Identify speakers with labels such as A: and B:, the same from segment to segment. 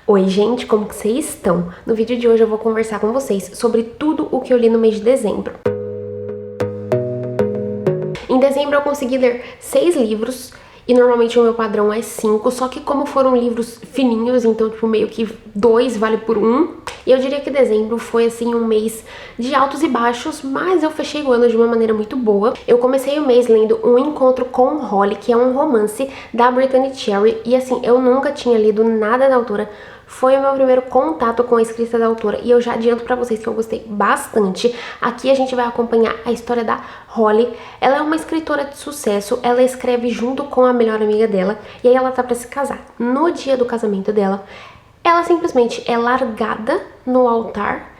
A: Oi gente, como que vocês estão? No vídeo de hoje eu vou conversar com vocês sobre tudo o que eu li no mês de dezembro. Em dezembro eu consegui ler 6 livros e normalmente o meu padrão é 5, só que como foram livros fininhos, então tipo meio que 2 vale por 1. E eu diria que dezembro foi assim um mês de altos e baixos, mas eu fechei o ano de uma maneira muito boa. Eu comecei o mês lendo Um Encontro com Holly, que é um romance da Brittany Cherry, e assim, eu nunca tinha lido nada da autora. Foi o meu primeiro contato com a escrita da autora e eu já adianto pra vocês que eu gostei bastante. Aqui a gente vai acompanhar a história da Holly. Ela é uma escritora de sucesso, ela escreve junto com a melhor amiga dela e aí ela tá pra se casar. No dia do casamento dela, ela simplesmente é largada no altar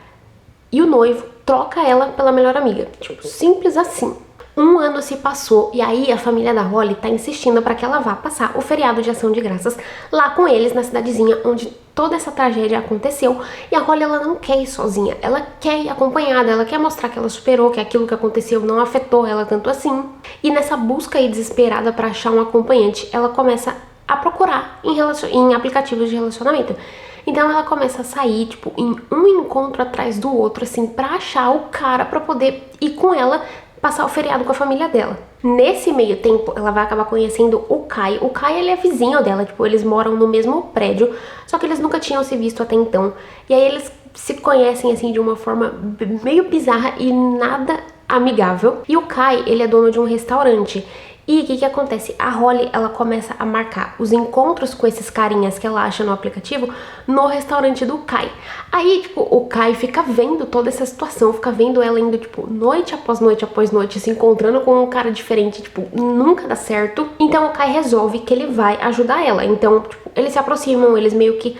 A: e o noivo troca ela pela melhor amiga. Tipo, simples assim. Um ano se passou e aí a família da Holly tá insistindo para que ela vá passar o feriado de Ação de Graças lá com eles na cidadezinha onde toda essa tragédia aconteceu. E a Holly, ela não quer ir sozinha, ela quer ir acompanhada, ela quer mostrar que ela superou, que aquilo que aconteceu não afetou ela tanto assim. E nessa busca aí desesperada para achar um acompanhante, ela começa a procurar em aplicativos de relacionamento. Então ela começa a sair, tipo, em um encontro atrás do outro, assim, pra achar o cara pra poder ir com ela passar o feriado com a família dela. Nesse meio tempo, ela vai acabar conhecendo o Kai. O Kai, ele é vizinho dela, tipo, eles moram no mesmo prédio, só que eles nunca tinham se visto até então. E aí eles se conhecem, assim, de uma forma meio bizarra e nada amigável. E o Kai, ele é dono de um restaurante. E o que acontece? A Holly, ela começa a marcar os encontros com esses carinhas que ela acha no aplicativo no restaurante do Kai. Aí, tipo, o Kai fica vendo toda essa situação, fica vendo ela indo, tipo, noite após noite, se encontrando com um cara diferente, tipo, nunca dá certo. Então o Kai resolve que ele vai ajudar ela. Então, tipo, eles se aproximam, eles meio que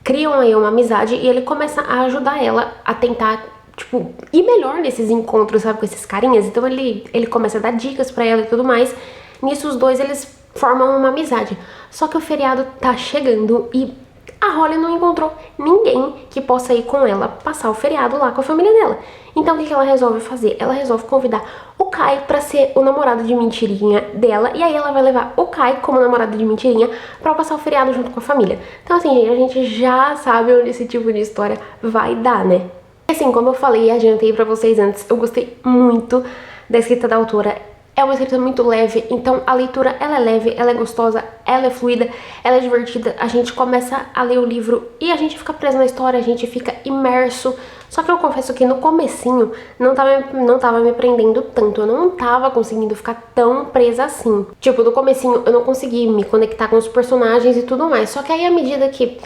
A: criam aí uma amizade e ele começa a ajudar ela a tentar, tipo, ir melhor nesses encontros, sabe, com esses carinhas. Então ele começa a dar dicas pra ela e tudo mais. Nisso os dois, eles formam uma amizade. Só que o feriado tá chegando e a Holly não encontrou ninguém que possa ir com ela passar o feriado lá com a família dela. Então o que ela resolve fazer? Ela resolve convidar o Kai pra ser o namorado de mentirinha dela. E aí ela vai levar o Kai como namorado de mentirinha pra passar o feriado junto com a família. Então assim, gente, a gente já sabe onde esse tipo de história vai dar, né? Assim, como eu falei e adiantei pra vocês antes, eu gostei muito da escrita da autora. É uma escrita muito leve, então a leitura, ela é leve, ela é gostosa, ela é fluida, ela é divertida. A gente começa a ler o livro e a gente fica preso na história, a gente fica imerso. Só que eu confesso que no comecinho não tava me prendendo tanto, eu não tava conseguindo ficar tão presa assim. Tipo, no comecinho eu não consegui me conectar com os personagens e tudo mais. Só que aí à medida que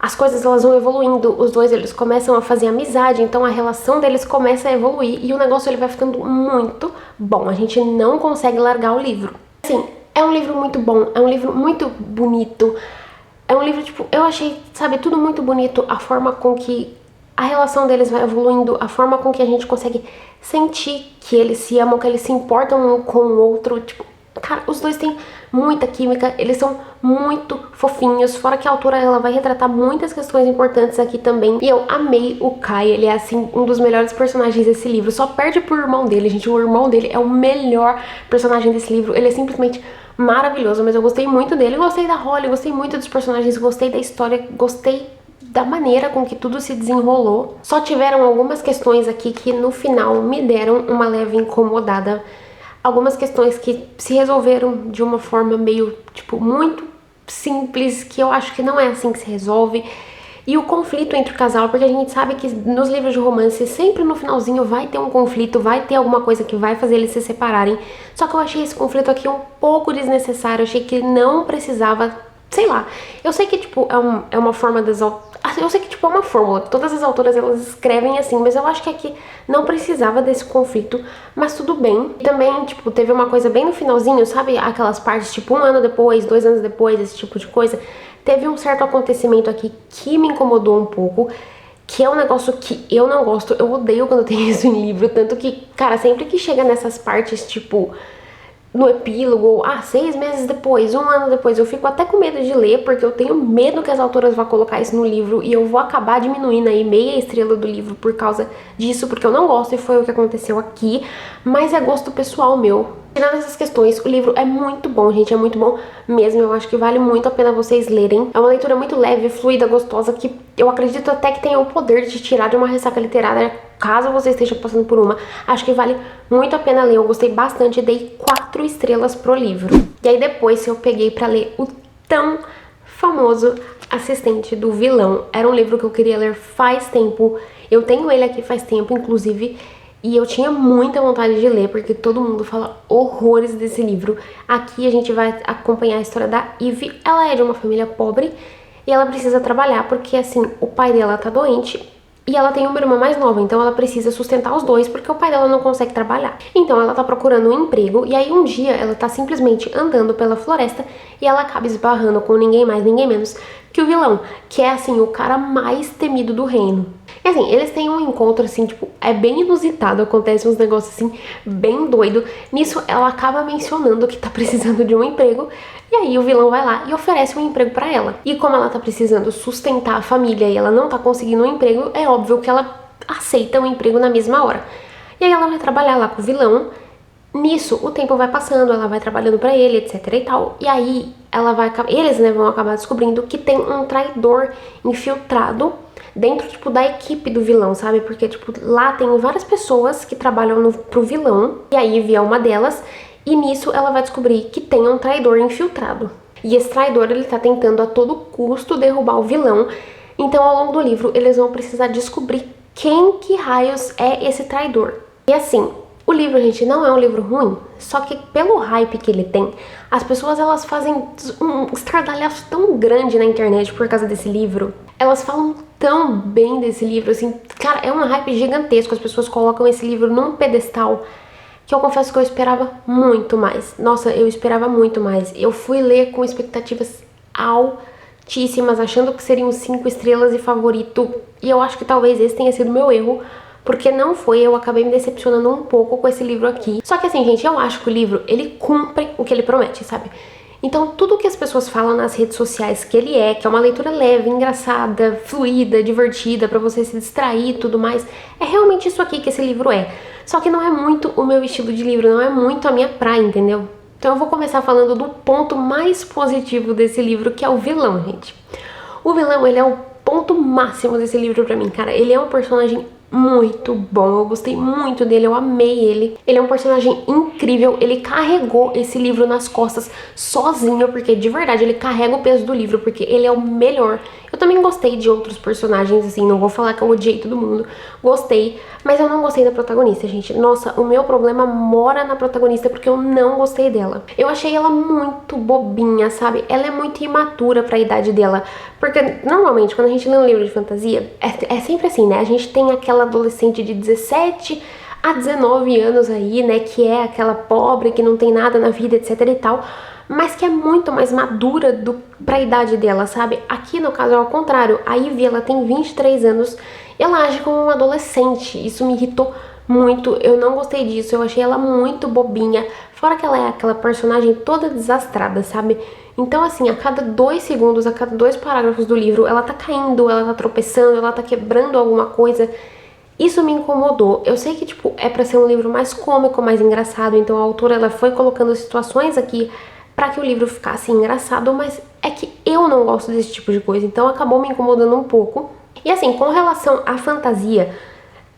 A: as coisas elas vão evoluindo, os dois eles começam a fazer amizade, então a relação deles começa a evoluir e o negócio ele vai ficando muito bom. A gente não consegue largar o livro. Assim, é um livro muito bom, é um livro muito bonito, é um livro, tipo, eu achei, sabe, tudo muito bonito, a forma com que a relação deles vai evoluindo, a forma com que a gente consegue sentir que eles se amam, que eles se importam um com o outro, tipo, cara, os dois têm muita química, eles são muito fofinhos, fora que a autora ela vai retratar muitas questões importantes aqui também. E eu amei o Kai, ele é assim um dos melhores personagens desse livro, só perde pro irmão dele, gente, o irmão dele é o melhor personagem desse livro, ele é simplesmente maravilhoso, mas eu gostei muito dele, eu gostei da Holly, eu gostei muito dos personagens, gostei da história, gostei da maneira com que tudo se desenrolou. Só tiveram algumas questões aqui que no final me deram uma leve incomodada. Algumas questões que se resolveram de uma forma meio, tipo, muito simples, que eu acho que não é assim que se resolve. E o conflito entre o casal, porque a gente sabe que nos livros de romance, sempre no finalzinho vai ter um conflito, vai ter alguma coisa que vai fazer eles se separarem. Só que eu achei esse conflito aqui um pouco desnecessário, eu achei que não precisava, sei lá. Eu sei que, tipo, é uma forma das eu sei que, tipo, é uma fórmula, todas as autoras, elas escrevem assim, mas eu acho que aqui não precisava desse conflito, mas tudo bem. E também, tipo, teve uma coisa bem no finalzinho, sabe, aquelas partes, tipo, 1 ano depois, 2 anos depois, esse tipo de coisa. Teve um certo acontecimento aqui que me incomodou um pouco, que é um negócio que eu não gosto, eu odeio quando tem isso em livro, tanto que, cara, sempre que chega nessas partes, tipo, no epílogo, 6 meses depois, 1 ano depois, eu fico até com medo de ler, porque eu tenho medo que as autoras vão colocar isso no livro e eu vou acabar diminuindo aí meia estrela do livro por causa disso, porque eu não gosto e foi o que aconteceu aqui, mas é gosto pessoal meu. Tirando essas questões, o livro é muito bom, gente, é muito bom mesmo. Eu acho que vale muito a pena vocês lerem. É uma leitura muito leve, fluida, gostosa, que eu acredito até que tenha o poder de tirar de uma ressaca literária, caso você esteja passando por uma. Acho que vale muito a pena ler. Eu gostei bastante e dei 4 estrelas pro livro. E aí depois eu peguei pra ler o tão famoso Assistente do Vilão. Era um livro que eu queria ler faz tempo. Eu tenho ele aqui faz tempo, inclusive, e eu tinha muita vontade de ler, porque todo mundo fala horrores desse livro. Aqui a gente vai acompanhar a história da Ivy. Ela é de uma família pobre e ela precisa trabalhar porque, assim, o pai dela tá doente e ela tem uma irmã mais nova, então ela precisa sustentar os dois porque o pai dela não consegue trabalhar. Então ela tá procurando um emprego e aí um dia ela tá simplesmente andando pela floresta e ela acaba esbarrando com ninguém mais, ninguém menos que o vilão, que é, assim, o cara mais temido do reino. E, assim, eles têm um encontro, assim, tipo, é bem inusitado, acontece uns negócios, assim, bem doido. Nisso, ela acaba mencionando que tá precisando de um emprego, e aí o vilão vai lá e oferece um emprego pra ela. E como ela tá precisando sustentar a família e ela não tá conseguindo um emprego, é óbvio que ela aceita um emprego na mesma hora. E aí ela vai trabalhar lá com o vilão. Nisso, o tempo vai passando, ela vai trabalhando pra ele, etc e tal. E aí, eles, né, vão acabar descobrindo que tem um traidor infiltrado dentro, tipo, da equipe do vilão, sabe? Porque, tipo, lá tem várias pessoas que trabalham pro vilão. E aí, Ivy é uma delas. E nisso, ela vai descobrir que tem um traidor infiltrado. E esse traidor, ele tá tentando a todo custo derrubar o vilão. Então, ao longo do livro, eles vão precisar descobrir quem que raios é esse traidor. E assim, o livro, gente, não é um livro ruim, só que pelo hype que ele tem, as pessoas, elas fazem um estardalhaço tão grande na internet por causa desse livro. Elas falam tão bem desse livro, assim, cara, é um hype gigantesco. As pessoas colocam esse livro num pedestal que eu confesso que eu esperava muito mais. Nossa, eu esperava muito mais. Eu fui ler com expectativas altíssimas, achando que seriam 5 estrelas e favorito, e eu acho que talvez esse tenha sido meu erro, porque não foi, eu acabei me decepcionando um pouco com esse livro aqui. Só que assim, gente, eu acho que o livro, ele cumpre o que ele promete, sabe? Então, tudo que as pessoas falam nas redes sociais que ele é, que é uma leitura leve, engraçada, fluida, divertida, pra você se distrair e tudo mais, é realmente isso aqui que esse livro é. Só que não é muito o meu estilo de livro, não é muito a minha praia, entendeu? Então eu vou começar falando do ponto mais positivo desse livro, que é o vilão, gente. O vilão, ele é o ponto máximo desse livro pra mim, cara. Ele é um personagem muito bom, eu gostei muito dele, eu amei ele. Ele é um personagem incrível, ele carregou esse livro nas costas sozinho, porque de verdade ele carrega o peso do livro, porque ele é o melhor. Eu também gostei de outros personagens, assim, não vou falar que eu odiei todo mundo, gostei, mas eu não gostei da protagonista, gente. Nossa, o meu problema mora na protagonista, porque eu não gostei dela. Eu achei ela muito bobinha, sabe? Ela é muito imatura pra idade dela, porque normalmente quando a gente lê um livro de fantasia, é sempre assim, né? A gente tem aquela adolescente de 17 a 19 anos aí, né, que é aquela pobre que não tem nada na vida, etc e tal, mas que é muito mais madura pra idade dela, sabe? Aqui no caso é ao contrário, a Ivy, ela tem 23 anos e ela age como uma adolescente. Isso me irritou muito, eu não gostei disso, eu achei ela muito bobinha, fora que ela é aquela personagem toda desastrada, sabe? Então, assim, a cada 2 segundos, a cada 2 parágrafos do livro, ela tá caindo, ela tá tropeçando, ela tá quebrando alguma coisa. Isso me incomodou. Eu sei que, tipo, é pra ser um livro mais cômico, mais engraçado, então a autora, ela foi colocando situações aqui pra que o livro ficasse engraçado, mas é que eu não gosto desse tipo de coisa, então acabou me incomodando um pouco. E assim, com relação à fantasia,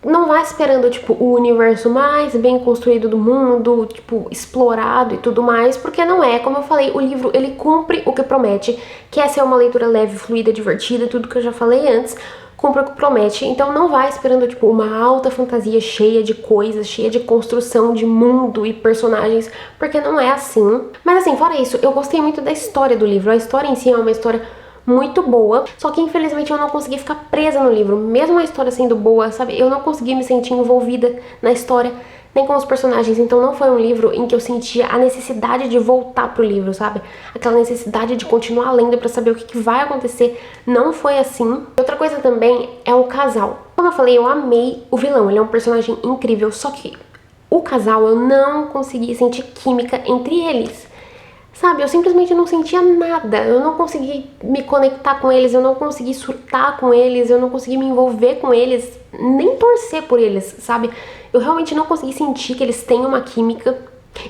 A: não vai esperando, tipo, o universo mais bem construído do mundo, tipo, explorado e tudo mais, porque não é. Como eu falei, o livro, ele cumpre o que promete, que é ser uma leitura leve, fluida, divertida, tudo que eu já falei antes, cumpre o que promete. Então não vai esperando, tipo, uma alta fantasia cheia de coisas, cheia de construção de mundo e personagens, porque não é assim. Mas assim, fora isso, eu gostei muito da história do livro. A história em si é uma história muito boa, só que infelizmente eu não consegui ficar presa no livro, mesmo a história sendo boa, sabe? Eu não consegui me sentir envolvida na história, nem com os personagens, então não foi um livro em que eu sentia a necessidade de voltar pro livro, sabe? Aquela necessidade de continuar lendo pra saber o que vai acontecer, não foi assim. Outra coisa também é o casal. Como eu falei, eu amei o vilão, ele é um personagem incrível, só que o casal, eu não consegui sentir química entre eles. Sabe, eu simplesmente não sentia nada, eu não consegui me conectar com eles, eu não consegui surtar com eles, eu não consegui me envolver com eles, nem torcer por eles, sabe? Eu realmente não consegui sentir que eles têm uma química.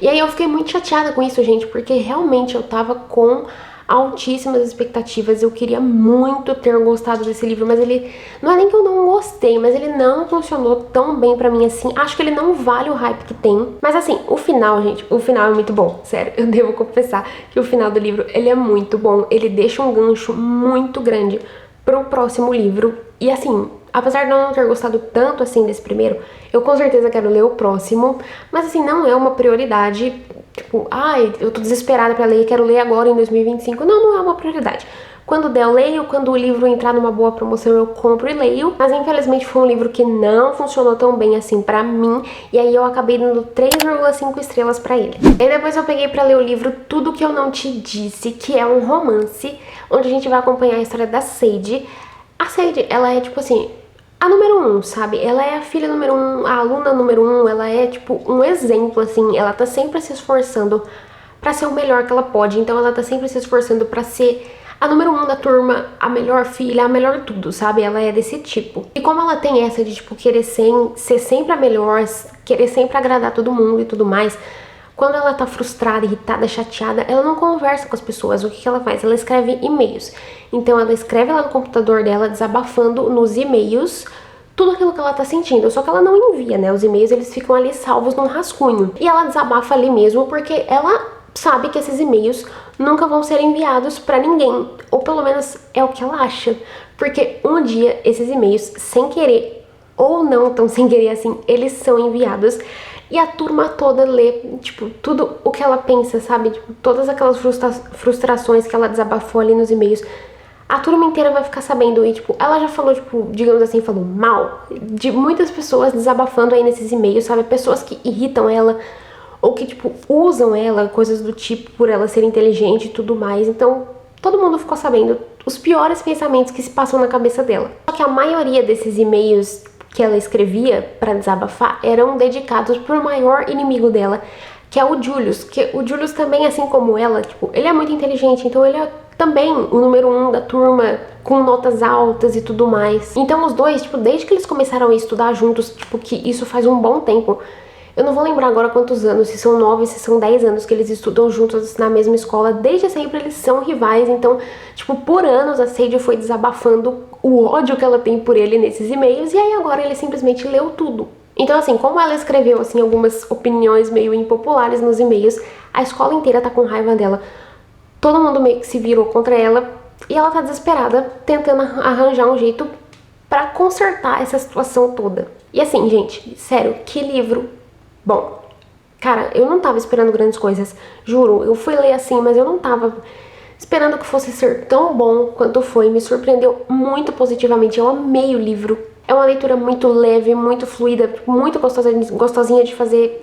A: E aí eu fiquei muito chateada com isso, gente, porque realmente eu tava com altíssimas expectativas. Eu queria muito ter gostado desse livro, mas ele... Não é nem que eu não gostei, mas ele não funcionou tão bem pra mim assim. Acho que ele não vale o hype que tem. Mas assim, o final, gente, o final é muito bom. Sério, eu devo confessar que o final do livro, ele é muito bom. Ele deixa um gancho muito grande pro próximo livro. E assim, apesar de eu não ter gostado tanto assim desse primeiro, eu com certeza quero ler o próximo. Mas assim, não é uma prioridade... Tipo, ai, eu tô desesperada pra ler, quero ler agora em 2025. Não, não é uma prioridade. Quando der, eu leio. Quando o livro entrar numa boa promoção, eu compro e leio. Mas infelizmente foi um livro que não funcionou tão bem assim pra mim. E aí eu acabei dando 3,5 estrelas pra ele. E depois eu peguei pra ler o livro Tudo Que Eu Não Te Disse, que é um romance, onde a gente vai acompanhar a história da Sage. A Sage, ela é tipo assim... a número 1, sabe? Ela é a filha número 1, a aluna número 1, ela é, tipo, um exemplo, assim. Ela tá sempre se esforçando pra ser o melhor que ela pode. Então ela tá sempre se esforçando pra ser a número 1 da turma, a melhor filha, a melhor tudo, sabe? Ela é desse tipo. E como ela tem essa de, tipo, querer ser sempre a melhor, querer sempre agradar todo mundo e tudo mais... Quando ela tá frustrada, irritada, chateada, ela não conversa com as pessoas. O que ela faz? Ela escreve e-mails. Então ela escreve lá no computador dela, desabafando nos e-mails tudo aquilo que ela tá sentindo. Só que ela não envia, né? Os e-mails, eles ficam ali salvos num rascunho. E ela desabafa ali mesmo porque ela sabe que esses e-mails nunca vão ser enviados pra ninguém. Ou pelo menos é o que ela acha. Porque um dia esses e-mails, sem querer ou não tão sem querer assim, eles são enviados. E a turma toda lê, tipo, tudo o que ela pensa, sabe? Tipo, todas aquelas frustrações que ela desabafou ali nos e-mails. A turma inteira vai ficar sabendo. E, tipo, ela já falou, tipo, digamos assim, falou mal de muitas pessoas desabafando aí nesses e-mails, sabe? Pessoas que irritam ela ou que, tipo, usam ela, coisas do tipo, por ela ser inteligente e tudo mais. Então, todo mundo ficou sabendo os piores pensamentos que se passam na cabeça dela. Só que a maioria desses e-mails que ela escrevia pra desabafar eram dedicados pro maior inimigo dela, que é o Julius. Que o Julius também, assim como ela, tipo, ele é muito inteligente, então ele é também o número 1 da turma, com notas altas e tudo mais. Então os dois, tipo, desde que eles começaram a estudar juntos, tipo, que isso faz um bom tempo. Eu não vou lembrar agora quantos anos, se são 9, se são 10 anos que eles estudam juntos na mesma escola. Desde sempre eles são rivais, então, tipo, por anos a Sage foi desabafando o ódio que ela tem por ele nesses e-mails. E aí agora ele simplesmente leu tudo. Então, assim, como ela escreveu, assim, algumas opiniões meio impopulares nos e-mails, a escola inteira tá com raiva dela. Todo mundo meio que se virou contra ela e ela tá desesperada, tentando arranjar um jeito pra consertar essa situação toda. E assim, gente, sério, que livro bom. Cara, eu não tava esperando grandes coisas, juro. Eu fui ler assim, mas eu não tava esperando que fosse ser tão bom quanto foi. Me surpreendeu muito positivamente. Eu amei o livro. É uma leitura muito leve, muito fluida, muito gostosinha de fazer.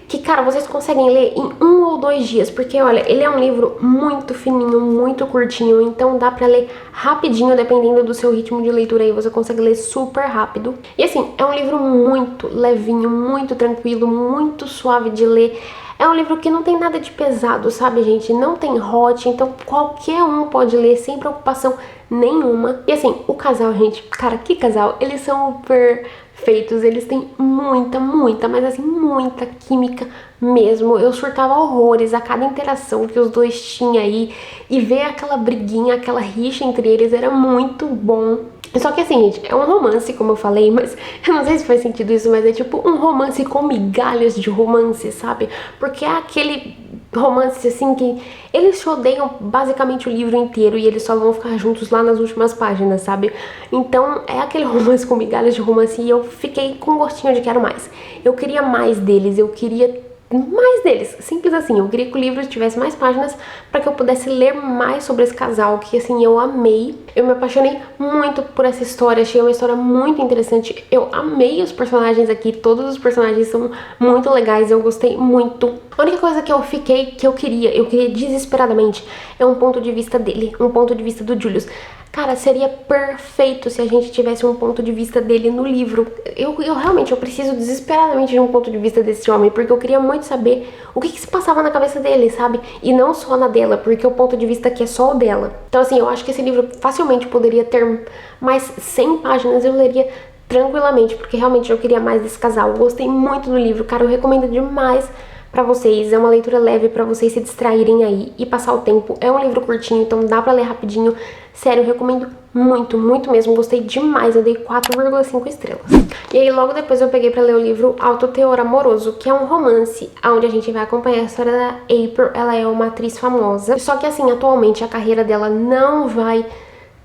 A: Que, cara, vocês conseguem ler em 1 ou 2 dias. Porque, olha, ele é um livro muito fininho, muito curtinho. Então dá pra ler rapidinho, dependendo do seu ritmo de leitura aí. Você consegue ler super rápido. E assim, é um livro muito levinho, muito tranquilo, muito suave de ler. É um livro que não tem nada de pesado, sabe, gente? Não tem hot, então qualquer um pode ler sem preocupação nenhuma. E assim, o casal, gente, cara, que casal. Eles são perfeitos, eles têm muita, mas assim, muita química mesmo. Eu surtava horrores a cada interação que os dois tinham aí. E ver aquela briguinha, aquela rixa entre eles era muito bom. Só que assim, gente, é um romance, como eu falei, mas eu não sei se faz sentido isso, mas é tipo um romance com migalhas de romance, sabe? Porque é aquele romance, assim, que eles se odeiam basicamente o livro inteiro e eles só vão ficar juntos lá nas últimas páginas, sabe? Então, é aquele romance com migalhas de romance e eu fiquei com um gostinho de quero mais. Eu queria mais deles, eu queria mais deles, simples assim. Eu queria que o livro tivesse mais páginas para que eu pudesse ler mais sobre esse casal, que assim, eu amei. Eu me apaixonei muito por essa história, achei uma história muito interessante. Eu amei os personagens aqui, todos os personagens são muito legais, eu gostei muito. A única coisa que eu queria desesperadamente, é um ponto de vista dele, um ponto de vista do Julius. Cara, seria perfeito se a gente tivesse um ponto de vista dele no livro. Eu realmente, eu preciso desesperadamente de um ponto de vista desse homem, porque eu queria muito saber o que se passava na cabeça dele, sabe? E não só na dela, porque o ponto de vista aqui é só o dela. Então assim, eu acho que esse livro facilmente poderia ter mais 100 páginas, eu leria tranquilamente, porque realmente eu queria mais desse casal. Eu gostei muito do livro, cara, eu recomendo demais pra vocês, é uma leitura leve pra vocês se distraírem aí e passar o tempo. É um livro curtinho, então dá pra ler rapidinho. Sério, recomendo muito, muito mesmo. Gostei demais, eu dei 4,5 estrelas. E aí logo depois eu peguei pra ler o livro Alto Teor Amoroso, que é um romance onde a gente vai acompanhar a história da April. Ela é uma atriz famosa, só que assim, atualmente a carreira dela não vai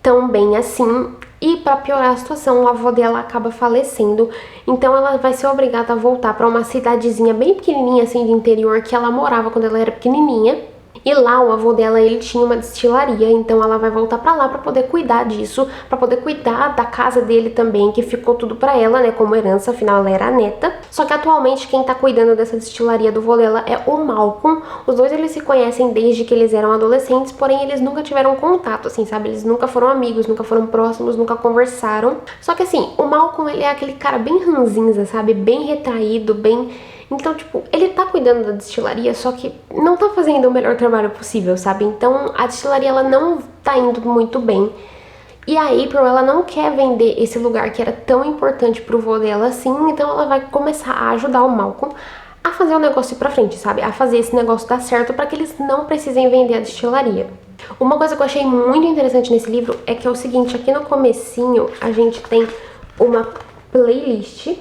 A: tão bem assim. E pra piorar a situação, o avô dela acaba falecendo, então ela vai ser obrigada a voltar pra uma cidadezinha bem pequenininha assim de interior que ela morava quando ela era pequenininha. E lá o avô dela, ele tinha uma destilaria, então ela vai voltar pra lá pra poder cuidar disso, pra poder cuidar da casa dele também, que ficou tudo pra ela, né, como herança, afinal ela era a neta. Só que atualmente quem tá cuidando dessa destilaria do avô dela é o Malcolm. Os dois eles se conhecem desde que eles eram adolescentes, porém eles nunca tiveram contato, assim, sabe? Eles nunca foram amigos, nunca foram próximos, nunca conversaram. Só que assim, o Malcolm, ele é aquele cara bem ranzinza, sabe? Bem retraído, bem... Então, tipo, ele tá cuidando da destilaria, só que não tá fazendo o melhor trabalho possível, sabe? Então, a destilaria, ela não tá indo muito bem. E a April, ela não quer vender esse lugar que era tão importante pro vô dela assim, então ela vai começar a ajudar o Malcolm a fazer o negócio ir pra frente, sabe? A fazer esse negócio dar certo pra que eles não precisem vender a destilaria. Uma coisa que eu achei muito interessante nesse livro é que é o seguinte, aqui no comecinho a gente tem uma playlist.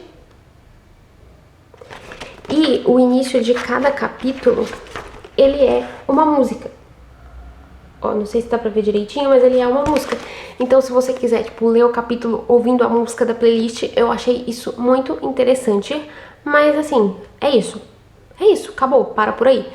A: E o início de cada capítulo, ele é uma música. Ó, não sei se dá pra ver direitinho, mas ele é uma música. Então, se você quiser, tipo, ler o capítulo ouvindo a música da playlist, eu achei isso muito interessante. Mas, assim, é isso. É isso, acabou, para por aí.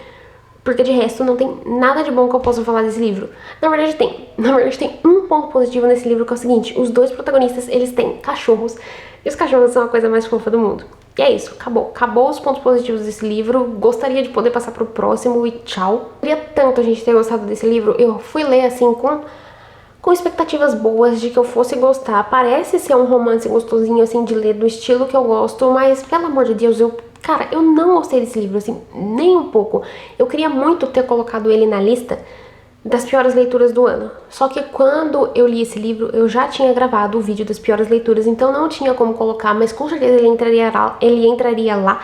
A: Porque de resto não tem nada de bom que eu possa falar desse livro. Na verdade tem. Na verdade tem um ponto positivo nesse livro que é o seguinte. Os dois protagonistas, eles têm cachorros. E os cachorros são a coisa mais fofa do mundo. E é isso, acabou. Acabou os pontos positivos desse livro. Gostaria de poder passar pro próximo e tchau. Queria tanto a gente ter gostado desse livro. Eu fui ler assim com expectativas boas de que eu fosse gostar. Parece ser um romance gostosinho assim de ler, do estilo que eu gosto. Mas, pelo amor de Deus, cara, eu não gostei desse livro, assim, nem um pouco. Eu queria muito ter colocado ele na lista das piores leituras do ano. Só que quando eu li esse livro, eu já tinha gravado o vídeo das piores leituras, então não tinha como colocar, mas com certeza ele entraria lá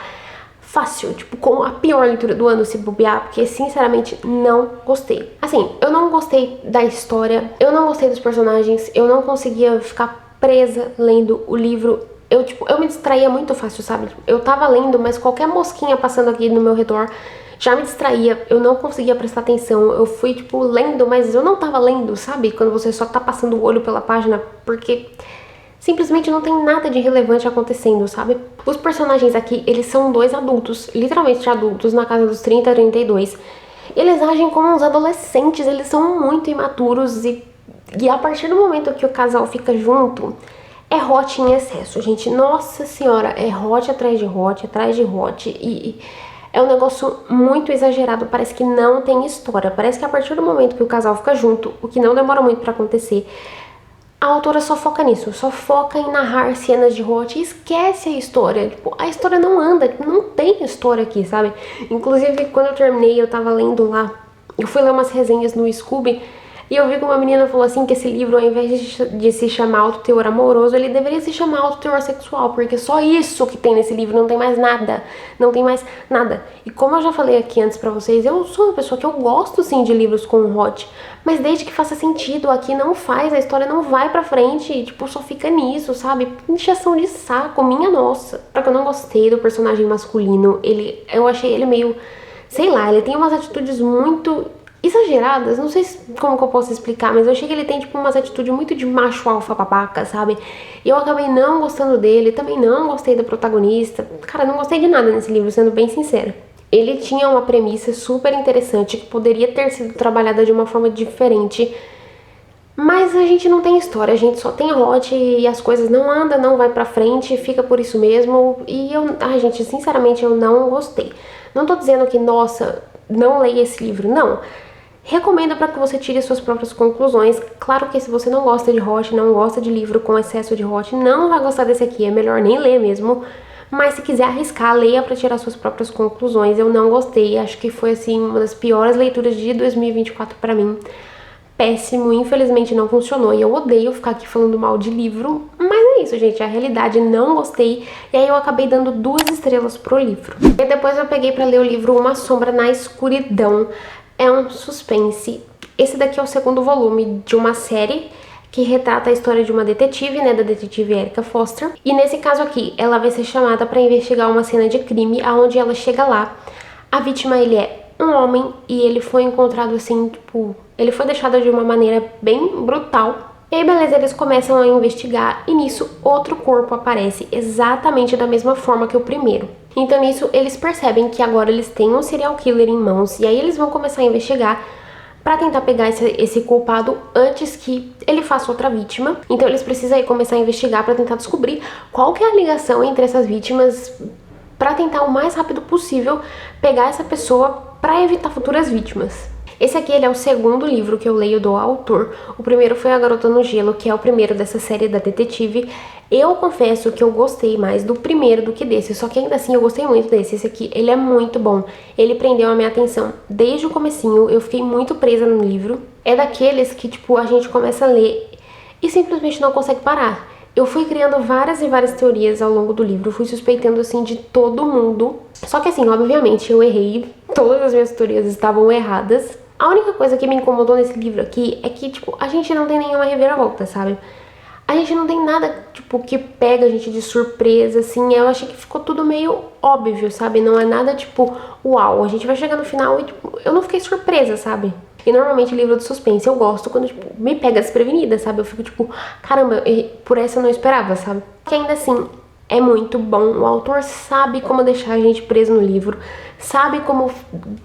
A: fácil, tipo, como a pior leitura do ano, se bobear, porque sinceramente não gostei. Assim, eu não gostei da história, eu não gostei dos personagens, eu não conseguia ficar presa lendo o livro. Eu me distraía muito fácil, sabe? Eu tava lendo, mas qualquer mosquinha passando aqui no meu redor já me distraía, eu não conseguia prestar atenção. Eu fui, tipo, lendo, mas eu não tava lendo, sabe? Quando você só tá passando o olho pela página, porque simplesmente não tem nada de relevante acontecendo, sabe? Os personagens aqui, eles são dois adultos, literalmente adultos, na casa dos 30 a 32. Eles agem como uns adolescentes, eles são muito imaturos e a partir do momento que o casal fica junto, é hot em excesso, gente. Nossa senhora, é hot atrás de hot, atrás de hot. E é um negócio muito exagerado, parece que não tem história. Parece que a partir do momento que o casal fica junto, o que não demora muito pra acontecer, a autora só foca nisso, só foca em narrar cenas de hot e esquece a história. Tipo, a história não anda, não tem história aqui, sabe? Inclusive, quando eu terminei, eu tava lendo lá, eu fui ler umas resenhas no Scooby, e eu vi que uma menina falou assim que esse livro, ao invés de se chamar Alto Teor Amoroso, ele deveria se chamar Alto Teor Sexual, porque só isso que tem nesse livro, não tem mais nada, não tem mais nada. E como eu já falei aqui antes pra vocês, eu sou uma pessoa que eu gosto sim de livros com hot, mas desde que faça sentido, aqui não faz, a história não vai pra frente, e, tipo, só fica nisso, sabe? Inchação de saco, minha nossa. Só que eu não gostei do personagem masculino, eu achei ele meio, sei lá, ele tem umas atitudes muito exageradas, não sei como que eu posso explicar, mas eu achei que ele tem, tipo, umas atitudes muito de macho alfa babaca, sabe? E eu acabei não gostando dele, também não gostei da protagonista. Cara, não gostei de nada nesse livro, sendo bem sincera. Ele tinha uma premissa super interessante que poderia ter sido trabalhada de uma forma diferente, mas a gente não tem história, a gente só tem hot e as coisas não andam, não vai pra frente, fica por isso mesmo. E gente, sinceramente, eu não gostei. Não tô dizendo que, nossa, não leia esse livro, não. Recomendo para que você tire suas próprias conclusões. Claro que se você não gosta de hot, não gosta de livro com excesso de hot, não vai gostar desse aqui, é melhor nem ler mesmo. Mas se quiser arriscar, leia para tirar suas próprias conclusões. Eu não gostei, acho que foi assim uma das piores leituras de 2024 para mim. péssimo, infelizmente não funcionou. E eu odeio ficar aqui falando mal de livro, mas é isso, gente, a realidade, não gostei. E aí eu acabei dando 2 estrelas pro livro. E depois eu peguei pra ler o livro Uma Sombra na Escuridão. É um suspense. Esse daqui é o 2º volume de uma série que retrata a história de uma detetive, né, da detetive Erica Foster. E nesse caso aqui, ela vai ser chamada para investigar uma cena de crime, aonde ela chega lá. A vítima, ele é um homem e ele foi encontrado assim, tipo, ele foi deixado de uma maneira bem brutal. E aí, beleza, eles começam a investigar e nisso outro corpo aparece exatamente da mesma forma que o primeiro. Então nisso eles percebem que agora eles têm um serial killer em mãos e aí eles vão começar a investigar para tentar pegar esse culpado antes que ele faça outra vítima. Então eles precisam aí começar a investigar para tentar descobrir qual que é a ligação entre essas vítimas, para tentar o mais rápido possível pegar essa pessoa para evitar futuras vítimas. Esse aqui ele é o 2º livro que eu leio do autor. O primeiro foi A Garota no Gelo, que é o primeiro dessa série da detetive. Eu confesso que eu gostei mais do primeiro do que desse, só que ainda assim eu gostei muito desse. Esse aqui, ele é muito bom. Ele prendeu a minha atenção desde o comecinho, eu fiquei muito presa no livro. É daqueles que, tipo, a gente começa a ler e simplesmente não consegue parar. Eu fui criando várias e várias teorias ao longo do livro, fui suspeitando, assim, de todo mundo. Só que, assim, obviamente eu errei, todas as minhas teorias estavam erradas. A única coisa que me incomodou nesse livro aqui é que, tipo, a gente não tem nenhuma reviravolta, sabe? A gente não tem nada, tipo, que pega a gente de surpresa, assim. Eu achei que ficou tudo meio óbvio, sabe? Não é nada, tipo, uau, a gente vai chegar no final e, tipo, eu não fiquei surpresa, sabe? E normalmente livro de suspense eu gosto quando, tipo, me pega desprevenida, sabe? Eu fico, tipo, caramba, por essa eu não esperava, sabe? Que ainda assim, é muito bom. O autor sabe como deixar a gente preso no livro, sabe como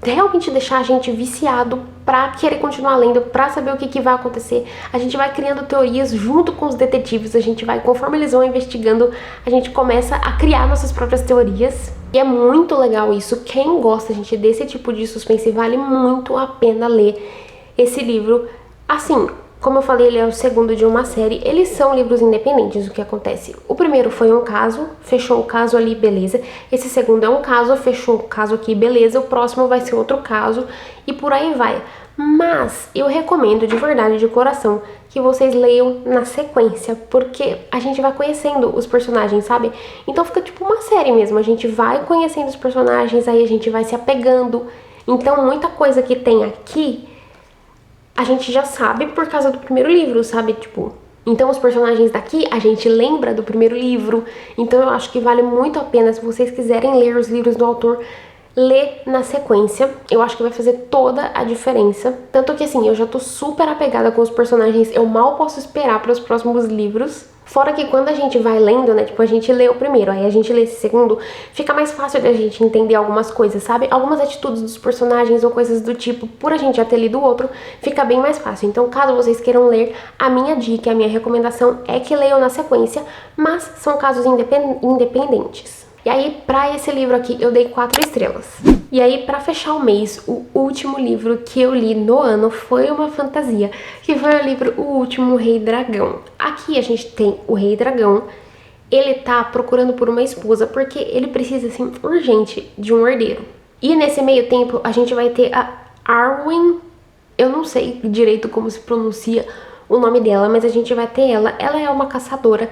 A: realmente deixar a gente viciado pra querer continuar lendo, pra saber o que vai acontecer. A gente vai criando teorias junto com os detetives, a gente vai, conforme eles vão investigando, a gente começa a criar nossas próprias teorias. E é muito legal isso. Quem gosta, gente, desse tipo de suspense, vale muito a pena ler esse livro. Assim, como eu falei, ele é o 2º de uma série. Eles são livros independentes, o que acontece. O primeiro foi um caso, fechou o caso ali, beleza. Esse 2º é um caso, fechou o caso aqui, beleza. O próximo vai ser outro caso e por aí vai. Mas eu recomendo de verdade, de coração, que vocês leiam na sequência, porque a gente vai conhecendo os personagens, sabe? Então fica tipo uma série mesmo, a gente vai conhecendo os personagens, aí a gente vai se apegando. Então muita coisa que tem aqui a gente já sabe por causa do primeiro livro, sabe? Tipo, então os personagens daqui a gente lembra do primeiro livro. Então eu acho que vale muito a pena, se vocês quiserem ler os livros do autor, ler na sequência. Eu acho que vai fazer toda a diferença. Tanto que assim, eu já tô super apegada com os personagens, eu mal posso esperar para os próximos livros. Fora que quando a gente vai lendo, né, tipo, a gente lê o primeiro, aí a gente lê esse 2º, fica mais fácil de a gente entender algumas coisas, sabe? Algumas atitudes dos personagens ou coisas do tipo, por a gente já ter lido o outro, fica bem mais fácil. Então, caso vocês queiram ler, a minha dica, a minha recomendação é que leiam na sequência, mas são casos independentes. E aí, pra esse livro aqui, eu dei 4 estrelas. E aí, pra fechar o mês, o último livro que eu li no ano foi uma fantasia, que foi o livro O Último Rei Dragão. Aqui a gente tem o Rei Dragão, ele tá procurando por uma esposa, porque ele precisa, assim, urgente de um herdeiro. E nesse meio tempo, a gente vai ter a Arwen, eu não sei direito como se pronuncia o nome dela, mas a gente vai ter ela. Ela é uma caçadora.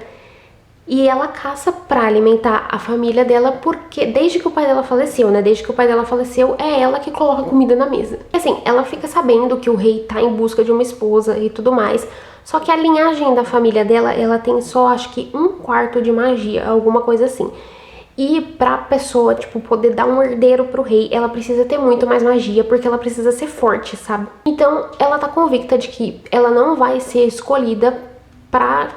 A: E ela caça pra alimentar a família dela, porque desde que o pai dela faleceu, né? Desde que o pai dela faleceu, é ela que coloca comida na mesa. Assim, ela fica sabendo que o rei tá em busca de uma esposa e tudo mais. Só que a linhagem da família dela, ela tem só, acho que 1/4 de magia, alguma coisa assim. E pra pessoa, tipo, poder dar um herdeiro pro rei, ela precisa ter muito mais magia, porque ela precisa ser forte, sabe? Então, ela tá convicta de que ela não vai ser escolhida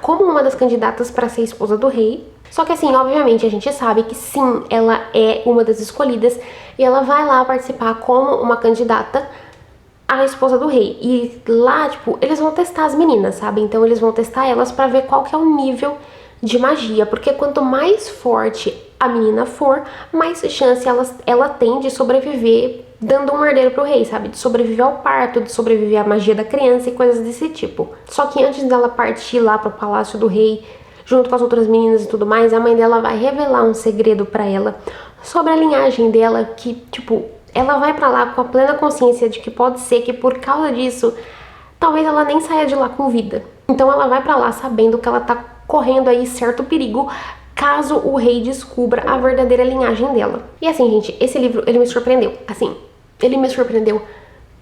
A: como uma das candidatas para ser esposa do rei. Só que assim, obviamente, a gente sabe que sim, ela é uma das escolhidas e ela vai lá participar como uma candidata à esposa do rei. E lá, tipo, eles vão testar as meninas, sabe? Então eles vão testar elas para ver qual que é o nível de magia, porque quanto mais forte a menina for, mais chance ela tem de sobreviver dando um herdeiro pro rei, sabe? De sobreviver ao parto, de sobreviver à magia da criança e coisas desse tipo. Só que antes dela partir lá pro palácio do rei, junto com as outras meninas e tudo mais, a mãe dela vai revelar um segredo pra ela sobre a linhagem dela, que, tipo, ela vai pra lá com a plena consciência de que pode ser que por causa disso talvez ela nem saia de lá com vida. Então ela vai pra lá sabendo que ela tá correndo aí certo perigo caso o rei descubra a verdadeira linhagem dela. E assim, gente, esse livro, ele me surpreendeu. Assim, ele me surpreendeu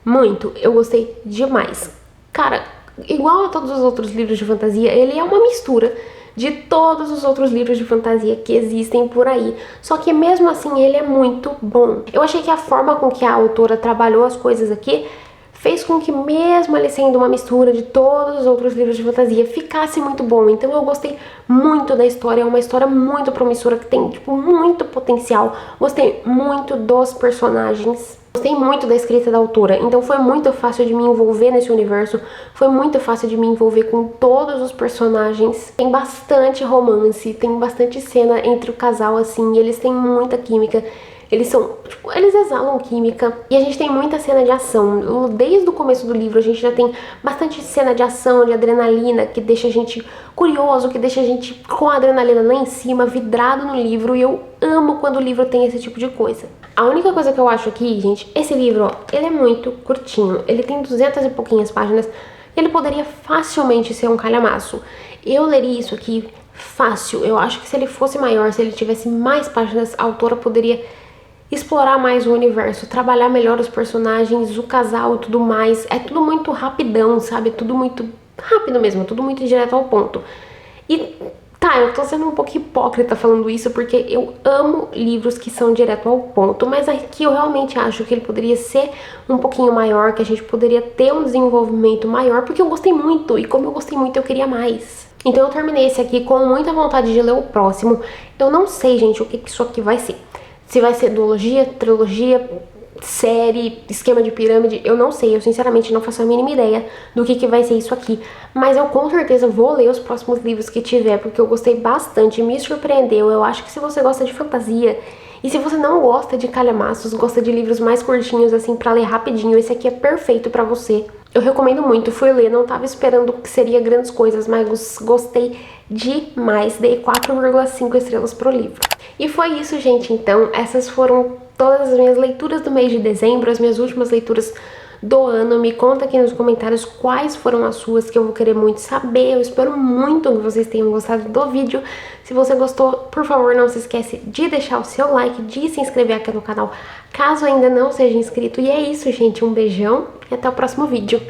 A: muito. Eu gostei demais. Cara, igual a todos os outros livros de fantasia, ele é uma mistura de todos os outros livros de fantasia que existem por aí. Só que mesmo assim ele é muito bom. Eu achei que a forma com que a autora trabalhou as coisas aqui fez com que, mesmo ele sendo uma mistura de todos os outros livros de fantasia, ficasse muito bom. Então eu gostei muito da história, é uma história muito promissora, que tem, tipo, muito potencial. Gostei muito dos personagens. Gostei muito da escrita da autora, então foi muito fácil de me envolver nesse universo, foi muito fácil de me envolver com todos os personagens. Tem bastante romance, tem bastante cena entre o casal, assim, eles têm muita química. Eles são, tipo, eles exalam química. E a gente tem muita cena de ação. Desde o começo do livro a gente já tem bastante cena de ação, de adrenalina, que deixa a gente curioso, que deixa a gente com a adrenalina lá em cima, vidrado no livro. E eu amo quando o livro tem esse tipo de coisa. A única coisa que eu acho aqui, gente, esse livro, ó, ele é muito curtinho. Ele tem 200 e pouquinhas páginas. Ele poderia facilmente ser um calhamaço. Eu leria isso aqui fácil. Eu acho que se ele fosse maior, se ele tivesse mais páginas, a autora poderia explorar mais o universo, trabalhar melhor os personagens, o casal e tudo mais. É tudo muito rapidão, sabe? É tudo muito rápido mesmo, tudo muito direto ao ponto. E tá, eu tô sendo um pouco hipócrita falando isso, porque eu amo livros que são direto ao ponto, mas aqui eu realmente acho que ele poderia ser um pouquinho maior, que a gente poderia ter um desenvolvimento maior, porque eu gostei muito, e como eu gostei muito, eu queria mais. Então eu terminei esse aqui com muita vontade de ler o próximo. Eu não sei, gente, o que isso aqui vai ser. Se vai ser duologia, trilogia, série, esquema de pirâmide, eu não sei. Eu sinceramente não faço a mínima ideia do que vai ser isso aqui. Mas eu com certeza vou ler os próximos livros que tiver, porque eu gostei bastante, me surpreendeu. Eu acho que se você gosta de fantasia e se você não gosta de calhamaços, gosta de livros mais curtinhos assim pra ler rapidinho, esse aqui é perfeito pra você. Eu recomendo muito, fui ler, não tava esperando que seria grandes coisas, mas gostei demais. Dei 4,5 estrelas pro livro. E foi isso, gente, então. Essas foram todas as minhas leituras do mês de dezembro, as minhas últimas leituras do ano. Me conta aqui nos comentários quais foram as suas, que eu vou querer muito saber. Eu espero muito que vocês tenham gostado do vídeo. Se você gostou, por favor, não se esquece de deixar o seu like, de se inscrever aqui no canal, caso ainda não seja inscrito. E é isso, gente. Um beijão e até o próximo vídeo.